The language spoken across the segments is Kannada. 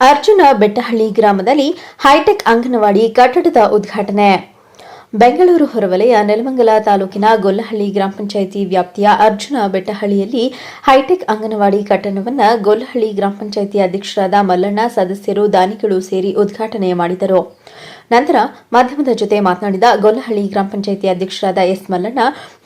ಅರ್ಜುನ ಬೆಟ್ಟಹಳ್ಳಿ ಗ್ರಾಮದಲ್ಲಿ ಹೈಟೆಕ್ ಅಂಗನವಾಡಿ ಕಟ್ಟಡದ ಉದ್ಘಾಟನೆ. ಬೆಂಗಳೂರು ಹೊರವಲಯ ನೆಲಮಂಗಲ ತಾಲೂಕಿನ ಗೊಲ್ಲಹಳ್ಳಿ ಗ್ರಾಮ ಪಂಚಾಯಿತಿ ವ್ಯಾಪ್ತಿಯ ಅರ್ಜುನ ಬೆಟ್ಟಹಳ್ಳಿಯಲ್ಲಿ ಹೈಟೆಕ್ ಅಂಗನವಾಡಿ ಕಟ್ಟಡವನ್ನು ಗೊಲ್ಲಹಳ್ಳಿ ಗ್ರಾಮ ಪಂಚಾಯಿತಿ ಅಧ್ಯಕ್ಷರಾದ ಮಲ್ಲಣ್ಣ, ಸದಸ್ಯರು, ದಾನಿಗಳು ಸೇರಿ ಉದ್ಘಾಟನೆ ಮಾಡಿದರು. ನಂತರ ಮಾಧ್ಯಮದ ಜೊತೆ ಮಾತನಾಡಿದ ಗೊಲ್ಲಹಳ್ಳಿ ಗ್ರಾಮ ಪಂಚಾಯಿತಿ ಅಧ್ಯಕ್ಷರಾದ ಎಸ್ ಮಲ್ಲಣ್ಣ,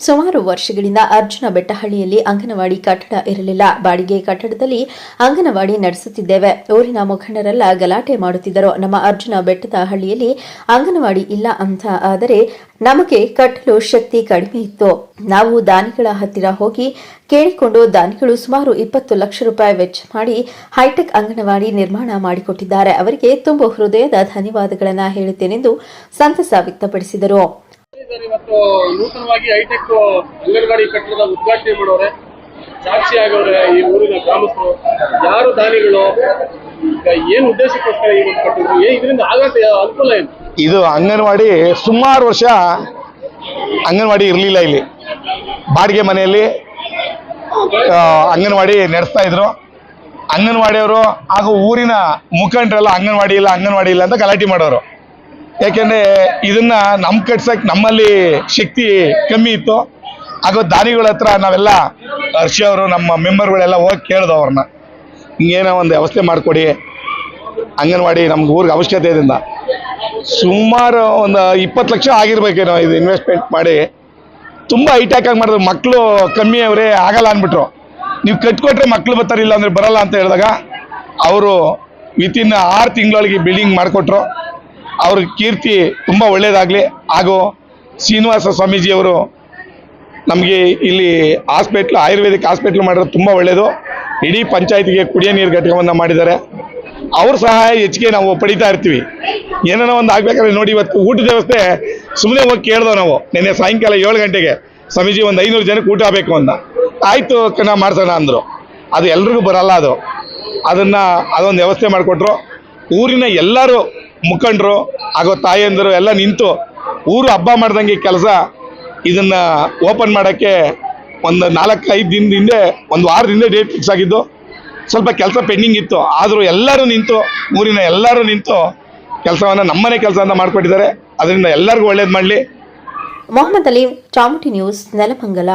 ಸುಮಾರು ವರ್ಷಗಳಿಂದ ಅರ್ಜುನ ಬೆಟ್ಟಹಳ್ಳಿಯಲ್ಲಿ ಅಂಗನವಾಡಿ ಕಟ್ಟಡ ಇರಲಿಲ್ಲ. ಬಾಡಿಗೆ ಕಟ್ಟಡದಲ್ಲಿ ಅಂಗನವಾಡಿ ನಡೆಸುತ್ತಿದ್ದೇವೆ. ಊರಿನ ಮುಖಂಡರೆಲ್ಲ ಗಲಾಟೆ ಮಾಡುತ್ತಿದ್ದರು. ನಮ್ಮ ಅರ್ಜುನ ಬೆಟ್ಟದ ಹಳ್ಳಿಯಲ್ಲಿ ಅಂಗನವಾಡಿ ಇಲ್ಲ ಅಂತ ಆದರೆ ನಮಗೆ ಕಟ್ಟಲು ಶಕ್ತಿ ಕಡಿಮೆ ಇತ್ತು. ನಾವು ದಾನಿಗಳ ಹತ್ತಿರ ಹೋಗಿ ಕೇಳಿಕೊಂಡು ದಾನಿಗಳು ಸುಮಾರು 20 ಲಕ್ಷ ರೂಪಾಯಿ ವೆಚ್ಚ ಮಾಡಿ ಹೈಟೆಕ್ ಅಂಗನವಾಡಿ ನಿರ್ಮಾಣ ಮಾಡಿಕೊಟ್ಟಿದ್ದಾರೆ. ಅವರಿಗೆ ತುಂಬ ಹೃದಯದ ಧನ್ಯವಾದಗಳನ್ನು ಹೇಳುತ್ತೇನೆಂದು ಸಂತಸ ವ್ಯಕ್ತಪಡಿಸಿದರು. ಇವತ್ತು ನೂತನವಾಗಿ ಹೈಟೆಕ್ ಅಂಗನವಾಡಿ ಕಟ್ಟಡದ ಉದ್ಘಾಟನೆ ಮಾಡೋರೆ, ಸಾಕ್ಷಿ ಆಗವ್ರೆ ಈ ಊರಿನ ಗ್ರಾಮಸ್ಥರು. ಯಾರು ದಾನಿಗಳು, ಏನು ಉದ್ದೇಶಕ್ಕೋಸ್ಕರ ಈ ಒಂದು ಕಟ್ಟಿದ್ರು, ಇದರಿಂದ ಆಗತ್ತೆ ಅನುಕೂಲ ಏನು? ಇದು ಅಂಗನವಾಡಿ ಸುಮಾರು ವರ್ಷ ಅಂಗನವಾಡಿ ಇರಲಿಲ್ಲ. ಇಲ್ಲಿ ಬಾಡಿಗೆ ಮನೆಯಲ್ಲಿ ಅಂಗನವಾಡಿ ನಡೆಸ್ತಾ ಇದ್ರು. ಅಂಗನವಾಡಿಯವರು ಹಾಗೂ ಊರಿನ ಮುಖಂಡರೆಲ್ಲ ಅಂಗನವಾಡಿ ಇಲ್ಲ ಅಂತ ಗಲಾಟೆ ಮಾಡೋರು. ಯಾಕೆಂದರೆ ಇದನ್ನ ಕಟ್ಸಕ್ಕೆ ನಮ್ಮಲ್ಲಿ ಶಕ್ತಿ ಕಮ್ಮಿ ಇತ್ತು. ಹಾಗೂ ದಾನಿಗಳ ಹತ್ರ ನಾವೆಲ್ಲ ಹರ್ಷ ಅವರು, ನಮ್ಮ ಮೆಂಬರ್ಗಳೆಲ್ಲ ಹೋಗಿ ಕೇಳಿದವು ಅವ್ರನ್ನ, ಹಿಂಗೇನೋ ಒಂದು ವ್ಯವಸ್ಥೆ ಮಾಡಿಕೊಡಿ, ಅಂಗನವಾಡಿ ನಮ್ಗೆ ಊರಿಗೆ ಅವಶ್ಯಕತೆ ಇದರಿಂದ. ಸುಮಾರು ಒಂದು 20 ಲಕ್ಷ ಆಗಿರ್ಬೇಕೇನೋ ಇದು ಇನ್ವೆಸ್ಟ್ಮೆಂಟ್ ಮಾಡಿ. ತುಂಬ ಹೈಟ್ಯಾಕ್ ಆಗಿ ಮಾಡಿದ್ರು. ಮಕ್ಕಳು ಕಮ್ಮಿ ಅವರೇ ಆಗಲ್ಲ ಅಂದ್ಬಿಟ್ರು. ನೀವು ಕಟ್ಕೊಟ್ರೆ ಮಕ್ಕಳು ಬರ್ತಾರಿಲ್ಲ ಅಂದರೆ ಬರಲ್ಲ ಅಂತ ಹೇಳಿದಾಗ ಅವರು ವಿತಿನ್ 6 ತಿಂಗಳೊಳಗೆ ಬಿಲ್ಡಿಂಗ್ ಮಾಡಿಕೊಟ್ರು. ಅವ್ರ ಕೀರ್ತಿ ತುಂಬ ಒಳ್ಳೆಯದಾಗಲಿ. ಹಾಗೂ ಶ್ರೀನಿವಾಸ ಸ್ವಾಮೀಜಿಯವರು ನಮಗೆ ಇಲ್ಲಿ ಹಾಸ್ಪಿಟ್ಲ್, ಆಯುರ್ವೇದಿಕ್ ಹಾಸ್ಪಿಟ್ಲ್ ಮಾಡಿರೋದು ತುಂಬ ಒಳ್ಳೆಯದು. ಇಡೀ ಪಂಚಾಯತಿಗೆ ಕುಡಿಯೋ ನೀರು ಘಟಕವನ್ನು ಮಾಡಿದ್ದಾರೆ. ಅವ್ರ ಸಹಾಯ ಹೆಚ್ಚಿಗೆ ನಾವು ಪಡಿತಾ ಇರ್ತೀವಿ. ಏನೇನೋ ಒಂದು ಆಗ್ಬೇಕಾದ್ರೆ ನೋಡಿ, ಇವತ್ತು ಊಟದ ವ್ಯವಸ್ಥೆ ಸುಮ್ಮನೆ ಹೋಗಿ ಕೇಳ್ದೋ ನಾವು. ನಿನ್ನೆ ಸಾಯಂಕಾಲ 7 ಗಂಟೆಗೆ ಸ್ವಾಮೀಜಿ ಒಂದು 500 ಜನಕ್ಕೆ ಊಟ ಬೇಕು ಅಂತ. ಆಯಿತು ನಾವು ಮಾಡ್ಸೋಣ ಅಂದರು. ಅದು ಎಲ್ರಿಗೂ ಬರಲ್ಲ. ಅದೊಂದು ವ್ಯವಸ್ಥೆ ಮಾಡಿಕೊಟ್ರು. ಊರಿನ ಎಲ್ಲರೂ ಮುಖಂಡರು ಹಾಗೂ ತಾಯಂದಿರು ಎಲ್ಲ ನಿಂತು ಊರು ಹಬ್ಬ ಮಾಡ್ದಂಗೆ ಕೆಲಸ ಇದನ್ನು ಓಪನ್ ಮಾಡೋಕ್ಕೆ ಒಂದು 4-5 ದಿನದ ಹಿಂದೆ, ಒಂದು ವಾರದಿಂದ ಡೇಟ್ ಫಿಕ್ಸ್ ಆಗಿದ್ದು. ಸ್ವಲ್ಪ ಕೆಲಸ ಪೆಂಡಿಂಗ್ ಇತ್ತು. ಆದರೂ ಎಲ್ಲರೂ ನಿಂತು, ಊರಿನ ಎಲ್ಲರೂ ನಿಂತು ಕೆಲಸವನ್ನು ನಮ್ಮನೆ ಕೆಲಸವನ್ನು ಮಾಡಿಕೊಟ್ಟಿದ್ದಾರೆ. ಅದರಿಂದ ಎಲ್ಲರಿಗೂ ಒಳ್ಳೇದು ಮಾಡಲಿ. ಮೊಹಮ್ಮದ್ ಅಲಿ, ಚಾಮುಂಡಿ ನ್ಯೂಸ್, ನೆಲಮಂಗಲ.